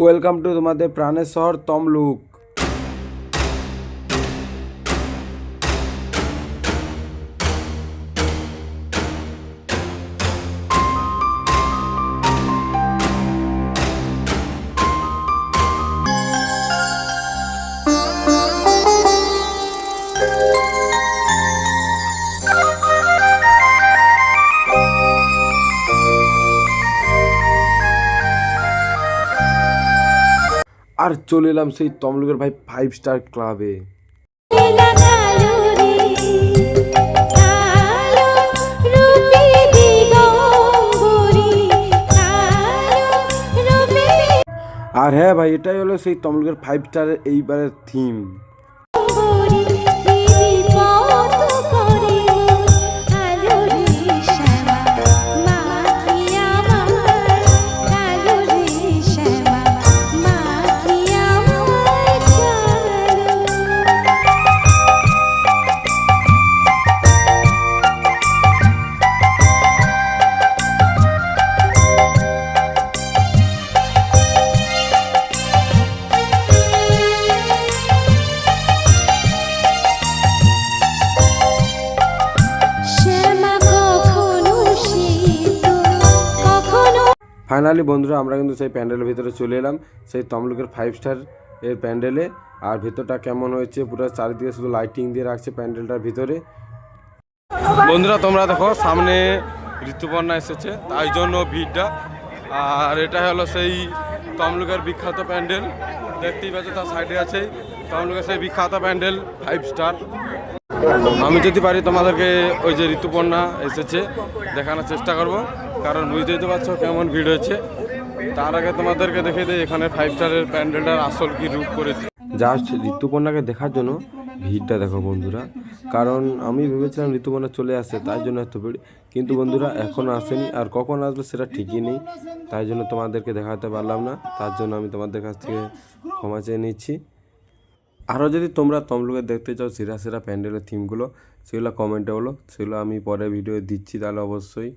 Welcome to তোমাদের প্রাণের শহর তমলুক। আর চলে এলাম সেই তমলুকের ভাই 5 স্টার ক্লাবে। আর হ্যাঁ ভাই, এটাই হলো সেই তমলুকের 5 স্টারের এইবারের থিম। ফাইনালি বন্ধুরা, আমরা কিন্তু সেই প্যান্ডেলের ভিতরে চলে এলাম, সেই তমলুকের 5 স্টার এর প্যান্ডেলে। আর ভেতরটা কেমন হয়েছে, পুরো চারিদিকে শুধু লাইটিং দিয়ে রাখছে প্যান্ডেলটার ভিতরে। বন্ধুরা তোমরা দেখো, সামনে ঋতুপর্ণা এসেছে, তাই জন্য ভিড়টা। আর এটা হলো সেই তমলুকের বিখ্যাত প্যান্ডেল, দেখতেই পাচ্ছ তার সাইডে আছে তমলুকের সেই বিখ্যাত প্যান্ডেল 5 স্টার। আমি যদি পারি তোমাদেরকে ওই যে ঋতুপর্ণা এসেছে দেখানোর চেষ্টা করব, কারণ বুঝতেই তো পারছো কেমন ভিড় হয়েছে। তার আগে তোমাদেরকে দেখে দিই এখানে 5 স্টারের প্যান্ডেলটার আসল কি রূপ করেছে। জাস্ট ঋতুপর্ণাকে দেখার জন্য ভিড়টা দেখো বন্ধুরা, কারণ আমি ভেবেছিলাম ঋতুপর্ণা চলে আসছে তাই জন্য এত ভিড়, কিন্তু বন্ধুরা এখনও আসেনি, আর কখন আসবে সেটা ঠিকই নেই, তাই জন্য তোমাদেরকে দেখাতে পারলাম না। তার জন্য আমি তোমাদের কাছ থেকে ক্ষমা চেয়ে নিচ্ছি। আরও যদি তোমরা তমলুকে দেখতে চাও সেরা সেরা প্যান্ডেলের থিমগুলো, সেগুলো কমেন্টে বলো, সেগুলো আমি পরে ভিডিও দিচ্ছি তাহলে অবশ্যই।